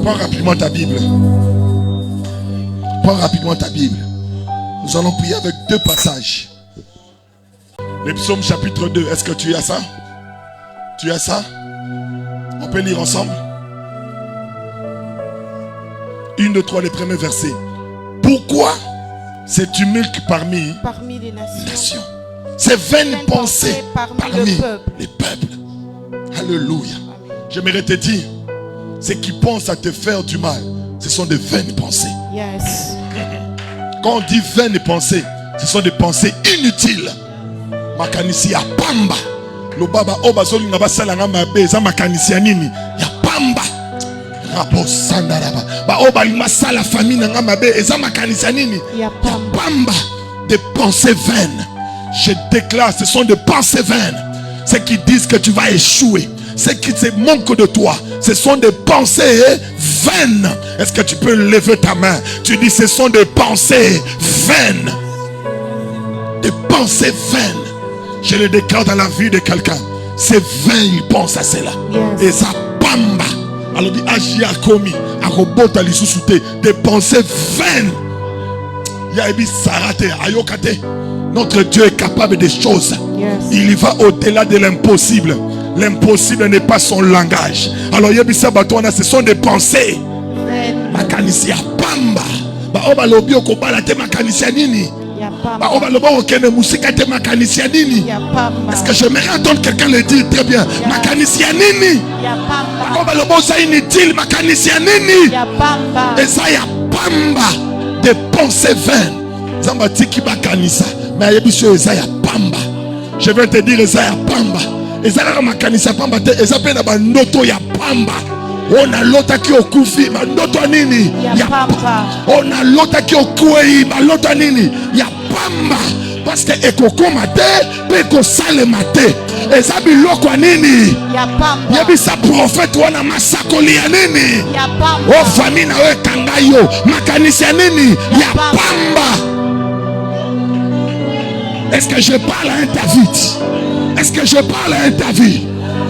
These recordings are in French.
Prends rapidement ta Bible. Prends rapidement ta Bible. Nous allons prier avec deux passages. Le psaume chapitre 2. Est-ce que tu as ça? Tu as ça? On peut lire ensemble? 1, 2, 3, les premiers versets. Pourquoi ces tumultes parmi les nations? Ces vaines pensées parmi les peuples. Alléluia. J'aimerais te dire, ceux qui pensent à te faire du mal, ce sont des vaines pensées. Yes. Quand on dit vaines pensées, ce sont des pensées inutiles. Makanisi ya pamba. Lo baba oba zoli ngaba sala ngama be za makanisi ya nini? Ya pamba. Rabo sandaraba. Ba oba lima sala famille ngama be za makanisi ya nini? Ya pamba. Des pensées vaines. Je déclare, ce sont des pensées vaines. Ceux qui disent que tu vas échouer, ceux qui se moquent de toi, ce sont des pensées vaines. Est-ce que tu peux lever ta main? Tu dis, ce sont des pensées vaines. Des pensées vaines. Je le déclare dans la vie de quelqu'un. C'est vain, il pense à cela. Yes. Et ça pamba. Alors dit, Agia komi, arobota lisusute, des pensées vaines. Yaebi sarate, ayokate. Notre Dieu est capable des choses. Yes. Il y va au-delà de l'impossible. L'impossible n'est pas son langage. Alors yebisa batona, ce sont des pensées. Makanisi ya pamba. Ba oba lobi okobala te makanisi ya nini? Ba oba loba okene musika te makanisi ya nini? Est-ce que j'aimerais entendre quelqu'un le dire très bien? Makanisi ya nini? Ba oba loba osa inutile makanisi ya nini? Et ça ya pamba. Des pensées vaines. Zamba tiki makanisa. Mais yebiso eza ya pamba. Je vais te dire eza ya pamba. Ezala makanisa pamba te ezape na bandoto ya pamba. On a lota ki okufi bandoto nini ya pamba. On a lota ki okuei bandoto nini ya pamba. Parce que ekokoma te pe kosalema te. Eza biloko nini ya pamba. Yebisa prophète wana masakoli ya nini ya pamba. O famille na we kanga yo makanisa nini ya pamba. Est-ce que je parle à un David? Est-ce que je parle à un David?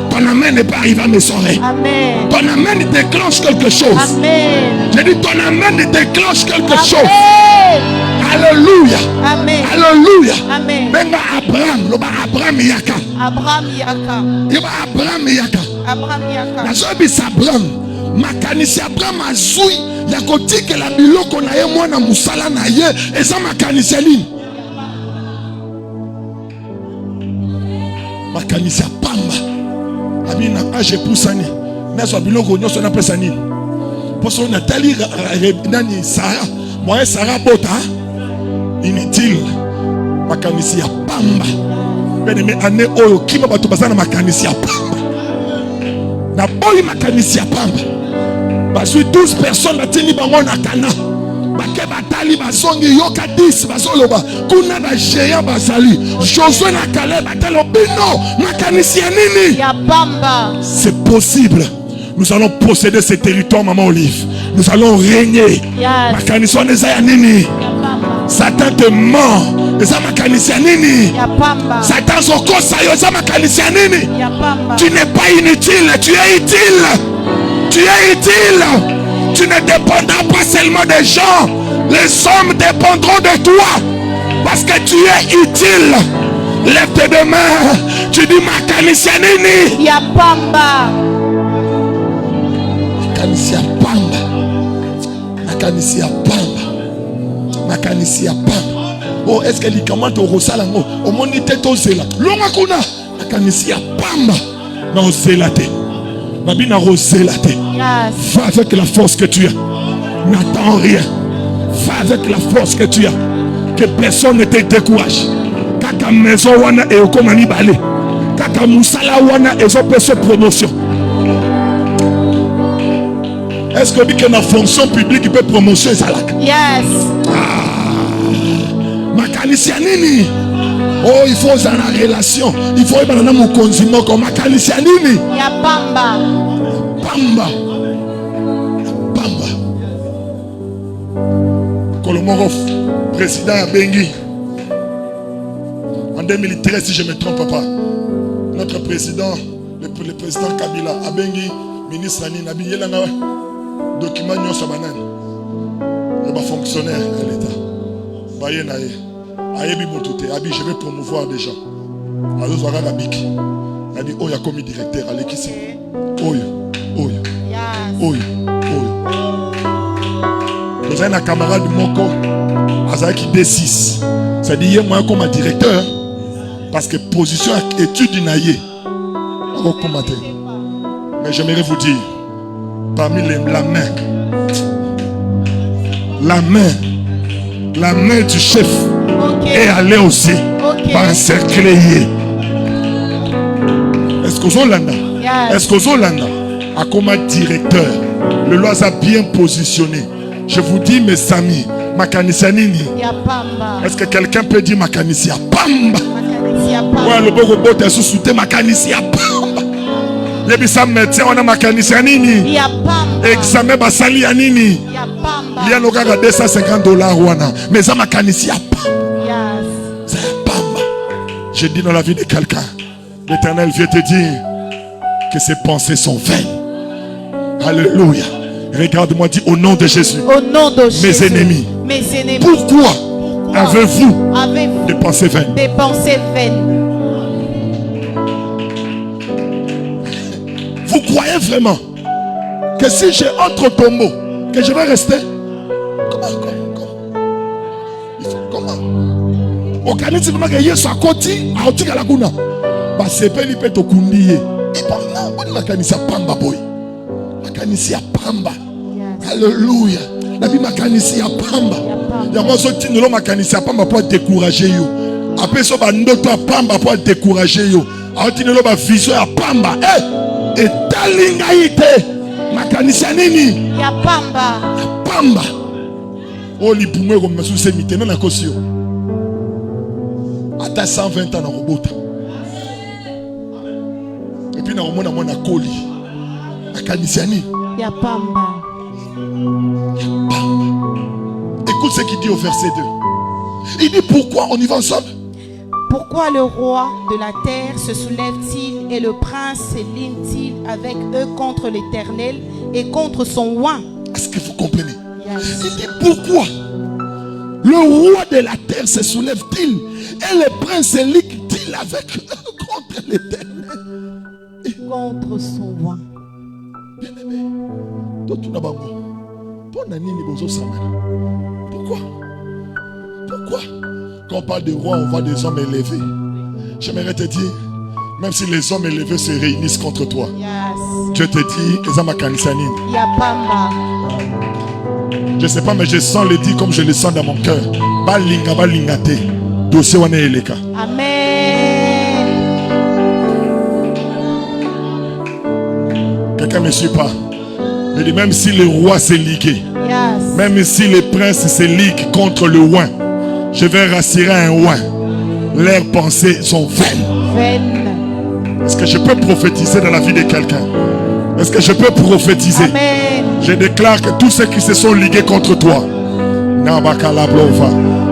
Ton amen n'est pas arrivé à me sauver. Amen. Ton amen déclenche quelque chose. Amen. Je dis ton amen déclenche quelque Amen. Chose. Alléluia. Amen. Alléluia. Amen. Benga Abraham, loba Abraham yaka. Abraham yaka. Yoba Abraham yaka. Abraham yaka. Nazobi Abraham. Makanisi Abraham azui ya kotike la biloko na ye mwana musala na ye eza makanisi lini. Makanisi ya pamba. Amina age poussani. Nazo biloko nyoso na pesa nini? Poso na tali nani Sarah. Moi Sarah bota inutile. Makanisi ya pamba. Beneme ane oyo kima bato bazana makanisi ya pamba. Na boyi makanisi ya pamba. Basui 12 personnes batini bango na kana. Bake batali bazongi yoka 10 bazoloba kuna ba géant bazali Josué na Caleb batalo bino makanisi ya nini ya pamba. C'est possible. Nous allons posséder ce territoire, maman Olive. Nous allons régner. Yes. Makanisi ya neza ya nini ya pamba. Satan te ment. Eza makanisi ya nini ya pamba. Satan zokosa yo eza makanisi ya nini ya pamba. Tu n'es pas inutile, tu es utile. Tu es utile. Tu ne dépendras pas seulement des gens. Les hommes dépendront de toi. Parce que tu es utile. Lève tes deux mains. Tu dis makanisi ya nini ya pamba. Makanisi ya pamba. Makanisi ya pamba. Makanisi ya pamba. Oh, est-ce que les commandes au rosalango au monité au zela. Longa kuna. Makanisi ya pamba. Non zélate. Babina roselate. Yes. Va avec la force que tu as. N'attends rien. Va avec la force que tu as. Que personne ne te décourage. Kaka maison wana e okomani bale. Kaka musala wana e zo peso promotion. Est-ce que la fonction publique peut promotion salak? Yes. Makanisi ya nini? Oh, il faut dans la relation. Il faut être dans mon consumo comme makanisi ya nini? Ya pamba. Pamba. Pamba. Kolomorov, président à Bengi. En 2013, si je ne me trompe pas, notre président, le président Kabila, à Bengi, ministre Nani Nabi Yelanga, document nyonso banani ba fonctionnaire de l'État baye na ye ayebi moto te abi je vais promouvoir des gens azo zwaka ka biki abi oya comme directeur alekisi oyo nous avons un camarade moko azaki D6 c'est-à-dire moi comme directeur parce que position étude na ye commenter. Mais j'aimerais vous dire parmi la main du chef est allée aussi par encercler. Est-ce que vous avez Est-ce que vous avez comme directeur le loi a bien positionné. Je vous dis mes amis Makanisianini. Est-ce que quelqu'un peut dire Makanisia Pamba? Ouais, le beau robot est sous-souté Makanisia Pamba. Les bisam médecins on a Makanisianini. Examen basali anini. Il y a nos gars à $250 wana. Mais ça Makanisia Pamba. C'est Pamba. Je dis dans la vie de quelqu'un, l'Éternel vient te dire que ses pensées sont vaines. Alléluia. Regarde-moi, dis au nom de Jésus. Au nom de Jésus. Mes ennemis. Pourquoi avez-vous des pensées vaines? Des pensées vaines. Vous croyez vraiment que si j'ai autre tombeau, que je vais rester? Comment? Organise vraiment que Yesu a côté, a oti galaguna. Ba sepeli pe to kundiye. Ipona, boni makanisa pamba boy. Makanisi pamba. Alléluia. La vie makanisi ya pamba. Ya moi sorti nous makanisi pamba pour décourager yo. Après ça ba ndoto pamba pour décourager yo. Ati nous ba vision ya pamba. Et talinga ite. Makanisi nini? Ya pamba. Pamba. Oh li bumwe comme sous ces mitena na kosio. Ata 120 ans na robota. Et puis na omona mona koli. Makanisi nini? Ya pamba. Écoute ce qu'il dit au verset 2. Il dit pourquoi on y va ensemble? Pourquoi le roi de la terre se soulève-t-il et le prince s'éligne-t-il avec eux contre l'Éternel et contre son oint? Est-ce que vous comprenez? Il dit pourquoi le roi de la terre se soulève-t-il et le prince s'éligne-t-il avec eux contre l'Éternel et contre son oint? Bien-aimé, pourquoi? Pourquoi? Quand on parle de roi, on voit des hommes élevés. J'aimerais te dire, même si les hommes élevés se réunissent contre toi, Dieu te dit, je ne sais pas, mais je sens le dire comme je le sens dans mon cœur. Amen. Quelqu'un ne me suit pas? Mais même si le roi s'est ligué, même si les princes se liguent contre le oint, je vais rassurer un oint. Leurs pensées sont vaines. Est-ce que je peux prophétiser dans la vie de quelqu'un? Est-ce que je peux prophétiser? Amen. Je déclare que tous ceux qui se sont ligués contre toi,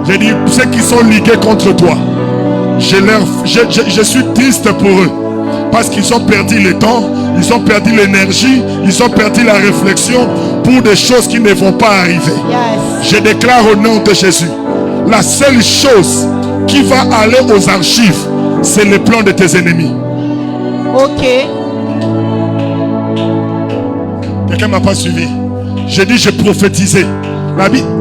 je dis ceux qui sont ligués contre toi, je suis triste pour eux. Parce qu'ils ont perdu le temps, ils ont perdu l'énergie, ils ont perdu la réflexion pour des choses qui ne vont pas arriver. Je déclare au nom de Jésus, la seule chose qui va aller aux archives, c'est le plan de tes ennemis. Ok. Quelqu'un ne m'a pas suivi. J'ai dit, j'ai prophétisé.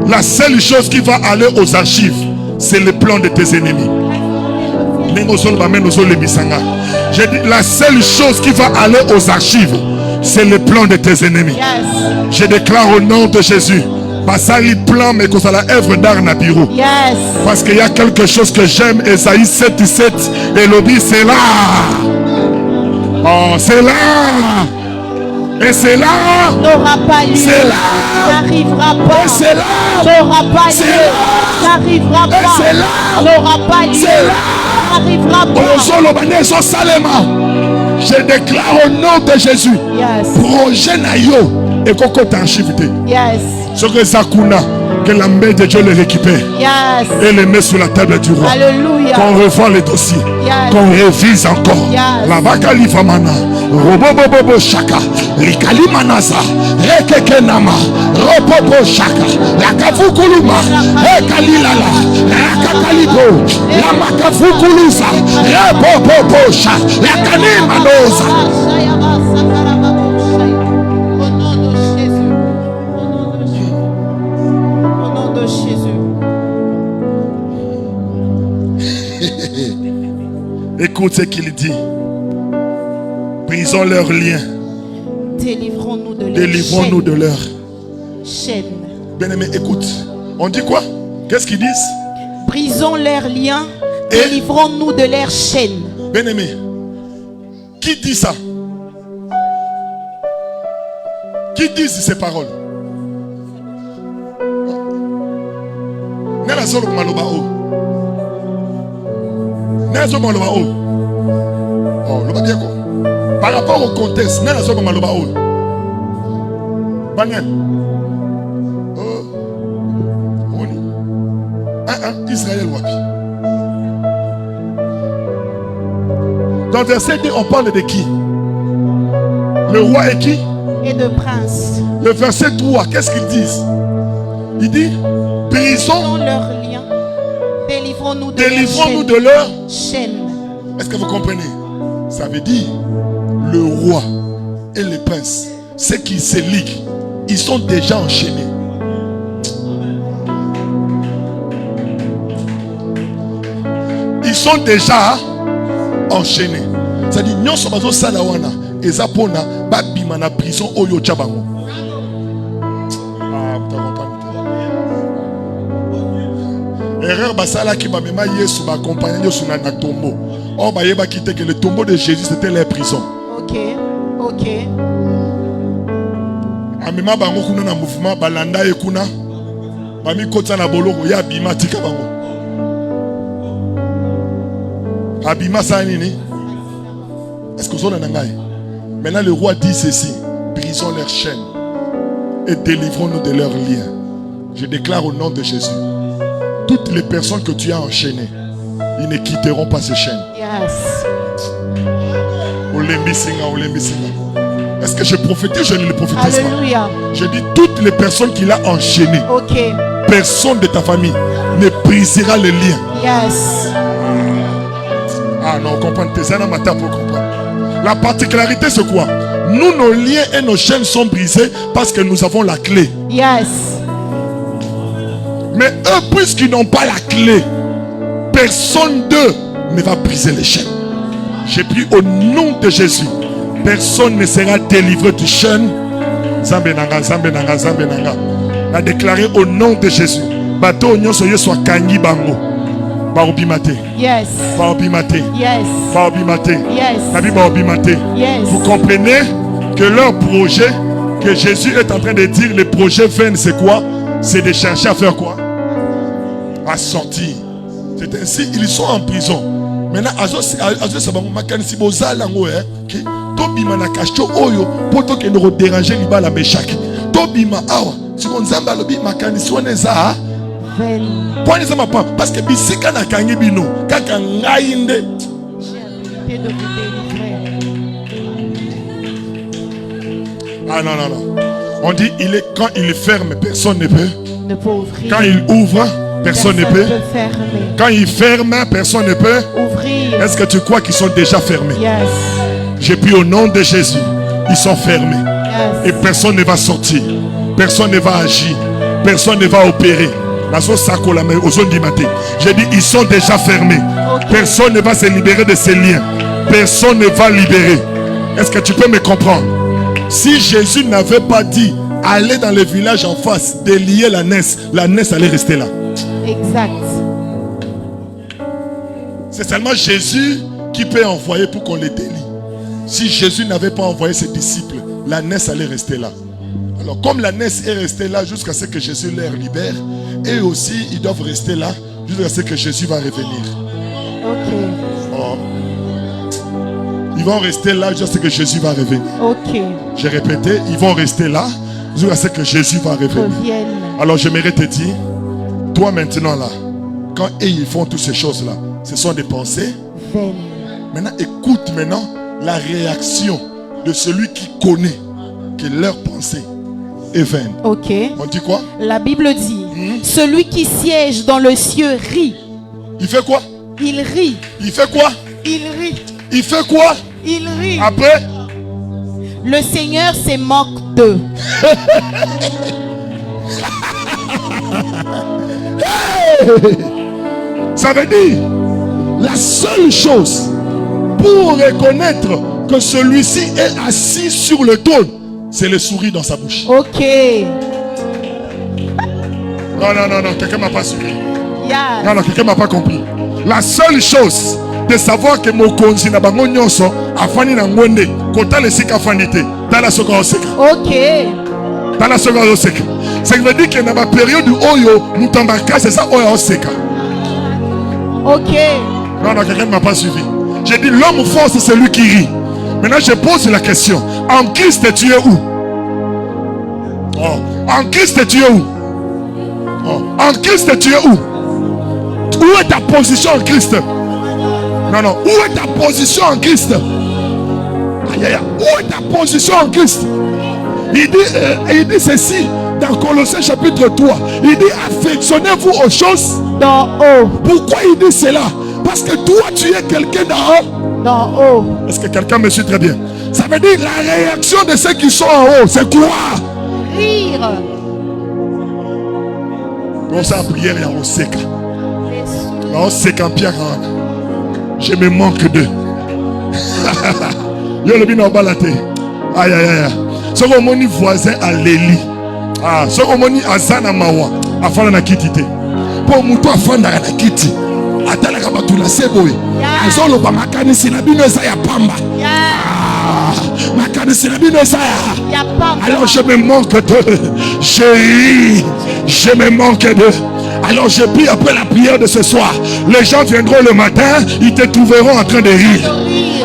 La seule chose qui va aller aux archives, c'est le plan de tes ennemis. J'ai dit, la seule chose qui va aller aux archives, c'est le plan de tes ennemis. Je déclare au nom de Jésus, Basali plan, mais que ça la œuvre d'art na bureau. Parce qu'il y a quelque chose que j'aime, Esaïe 7:7, et l'obéit, c'est là. Oh, c'est là. Et c'est là. N'aura pas lieu. C'est là. N'arrivera pas. Et c'est là. N'aura pas lieu. N'arrivera pas. Et c'est là. N'aura pas lieu. C'est là. N'arrivera pas. Je déclare au nom de Jésus. Projet na yo et koko t'archivité. Ce que Zakuna Que la main de Dieu les récupère. Yes. Et les met sur la table du roi. Alléluia. Qu'on revoie les dossiers. Yes. Qu'on révise encore. Yes. La bakali famana. Robobobobo shaka. Likali manasa. Rekeke nama. Robobo shaka. La kafukuluma. Rekalilala. Rakakalibo. La makafukulusa. Rebobobo shaka. La kanimanosa. Au nom de Jésus. Au nom de Jésus. Écoute ce qu'il dit. Brisons leurs liens. Délivrons-nous de leurs Délivrons-nous chaînes. de leurs. Chaînes. Bien-aimé, écoute. On dit quoi? Qu'est-ce qu'ils disent? Brisons leurs liens. Et- Délivrons-nous de leurs chaînes. Bien-aimé, qui dit ça? Qui dit ces paroles? Nana zolo maloba o. Nana zolo maloba o. Oh, loba bien quoi. Par rapport au contexte, nana zolo maloba o. Banyan. Oh. Oni. Israël wapi. Dans le verset 2, on parle de qui? Le roi est qui? Et de princes. Le verset 3, qu'est-ce qu'ils disent? Il dit, brisons, Brisons leurs liens. Délivrons-nous de délivrons-nous de leurs leur. chaînes. Est-ce que vous comprenez? Ça veut dire, le roi et les princes, ceux qui se liguent, ils sont déjà enchaînés. Ils sont déjà enchaînés. C'est-à-dire, nous sommes salawana et zapona babima na prison oyo chabango. Ah, vous comprenez? Erreur basala qui m'a yesu ba accompagner yesu na tombeau. On ba yeba quitter que le tombeau de Jésus c'était leur prison. Ok. Ok. Amema bango kuna na mouvement balanda e kuna. Bami kota na boloko ya bima tika bango. Abima sa nini? Est-ce que vous en avez? Maintenant le roi dit ceci: brisons leurs chaînes et délivrons-nous de leurs liens. Je déclare au nom de Jésus, toutes les personnes que tu as enchaînées, ils ne quitteront pas ces chaînes. Yes. Olembi singa, olembi singa. Est-ce que je prophétise? Je ne le prophétise pas. Alléluia. Je dis toutes les personnes qu'il a enchaînées, Ok. personne de ta famille ne brisera les liens. Yes. Ah non, comprendre, tes amis matin pour comprendre. La particularité c'est quoi? Nous, nos liens et nos chaînes sont brisés parce que nous avons la clé. Yes. Mais eux, puisqu'ils n'ont pas la clé, personne d'eux ne va briser les chaînes. J'ai pris au nom de Jésus, personne ne sera délivré du chaîne. Zambenanga, Zambenanga, Zambenanga. A déclaré au nom de Jésus. Bateau nyonso soit kangi bango. Baobimate. Yes. Baobimate. Yes. Baobimate. Yes. Nabi baobimate. Yes. Vous comprenez que leur projet, que Jésus est en train de dire, les projets vains, c'est quoi? C'est de chercher à faire quoi? À sortir. C'est ainsi, ils sont en prison. Maintenant, Tobima na kacho oyo poto ke no déranger liba la meshaki. Tobima awa, si on zamba lobi makanisi waneza point ça m'a parce que bisika na kangi bino kaka ngai nde J'ai de vous délivrer. ah non non non. On dit il est quand il ferme personne ne peut. Ne peut ouvrir. Quand il ouvre personne ne peut. Fermer. Quand il ferme personne ne peut. Ouvrir. Est-ce que tu crois qu'ils sont déjà fermés? Yes. J'ai pris au nom de Jésus, ils sont fermés. Yes. Et personne ne va sortir. Personne ne va agir. Personne ne va opérer. J'ai dit, ils sont déjà fermés. Okay. Personne ne va se libérer de ces liens. Personne ne va libérer. Est-ce que tu peux me comprendre? Si Jésus n'avait pas dit, allez dans le village en face, délier la naisse allait rester là. Exact. C'est seulement Jésus qui peut envoyer pour qu'on les délie. Si Jésus n'avait pas envoyé ses disciples, la naisse allait rester là. Alors comme la naisse est restée là jusqu'à ce que Jésus les libère, et aussi ils doivent rester là jusqu'à ce que Jésus va revenir. Ok. Oh. Ils vont rester là jusqu'à ce que Jésus va revenir. Ok. J'ai répété, ils vont rester là Jusqu'à ce que Jésus va revenir. Alors j'aimerais te dire, toi maintenant là, quand ils font toutes ces choses-là, ce sont des pensées vaines. Maintenant, écoute maintenant la réaction de celui qui connaît que leur pensée est vaine. Ok. On dit quoi? La Bible dit, celui qui siège dans le ciel rit. Il fait quoi? Il rit. Il fait quoi? Il rit. Il fait quoi? Il rit. Après? Le Seigneur se moque d'eux. Ça veut dire, la seule chose pour reconnaître que celui-ci est assis sur le trône, c'est le sourire dans sa bouche. Ok. Non, quelqu'un m'a pas suivi. Yeah. Non, quelqu'un m'a pas compris. La seule chose de savoir que mon konzi na bango nyonso afani na ngonde kota le sika fanité dans la soka oseka. Ok. Dans la soka oseka. Ça veut dire que dans la période où oyo mutambaka c'est ça oyo oseka. Ok. Non, quelqu'un ne m'a pas suivi. J'ai dit l'homme fort c'est celui qui rit. Maintenant je pose la question. En Christ tu es où? En Christ tu es où? En Christ tu es où? Où est ta position en Christ? Non. Où est ta position en Christ? Aïe. Où est ta position en Christ? Il dit ceci dans Colossiens chapitre 3. Il dit affectionnez-vous aux choses d'en haut. Pourquoi il dit cela? Parce que toi tu es quelqu'un d'en haut. D'en haut. Est-ce que quelqu'un me suit très bien? Ça veut dire la réaction de ceux qui sont en haut, c'est quoi? Rire. On s'est prière et on sait. On sait qu'en Pierre, je me manque d'eux. Yo le bino balate. Aïe. Ce qu'on m'a dit voisin à Léli. Ce qu'on m'a dit à Zana Mawa. Afin de kitite. Pour mouto afin de la kiti. Atala kabatu la seboy. Azolo ba makani sinabino sa ya pamba. Makani sinabino sa ya pamba. Alors je me manque d'eux. Je me manque d'eux. Alors je prie après la prière de ce soir. Les gens viendront le matin, ils te trouveront en train de rire.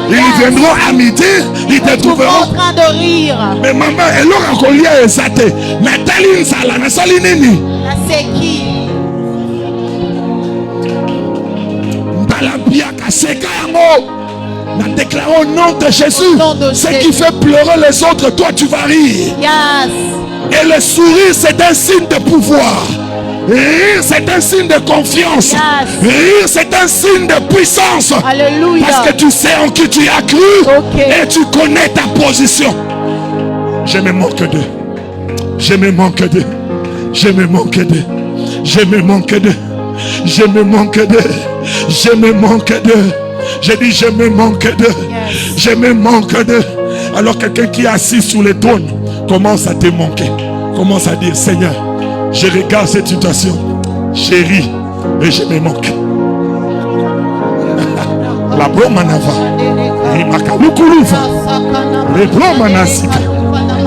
Ils viendront à midi, ils te trouveront en train de rire. Mais maman, elle aura collier et saté. Mais telle sala, na sali nini? C'est qui? Balabia kaseka yango. Nous déclarons au nom de Jésus. Ce qui fait pleurer les autres, toi tu vas rire. Yes. Et le sourire, c'est un signe de pouvoir. Rire, c'est un signe de confiance. Yes. Rire, c'est un signe de puissance. Alléluia. Parce que tu sais en qui tu as cru. Okay. Et tu connais ta position. Je me manque d'eux. Je me manque d'eux. Je me manque d'eux. Je me manque d'eux. Je me manque d'eux. Je me manque d'eux. J'ai dit je me manque d'eux. Yes. Je me manque d'eux. Alors quelqu'un qui est assis sur le trône commence à te manquer. Commence à dire Seigneur, je regarde cette situation, je ris et je me manque. La bromanava, rimakalukuluva, le bromanasika,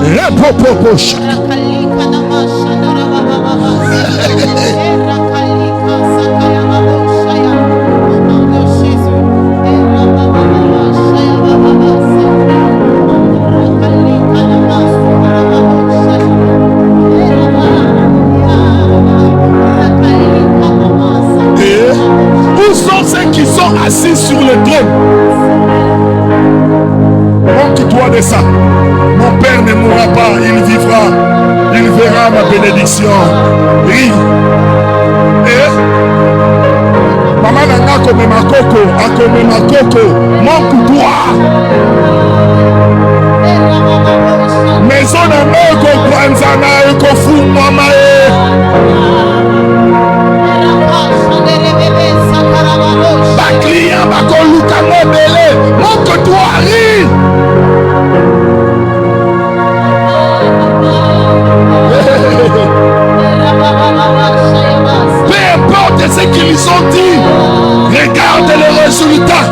le popoposha. Où sont ceux qui sont assis sur le trône? Manque-toi de ça. Mon père ne mourra pas, il vivra. Il verra ma bénédiction. Oui. Et maman nanga comme ma coco. Manque-toi. Maison na moko kwanzana eko fumwa mae. Client bakoluka mobele, montre-toi, ris. Peu importe ce qu'ils ont dit, regarde les résultats.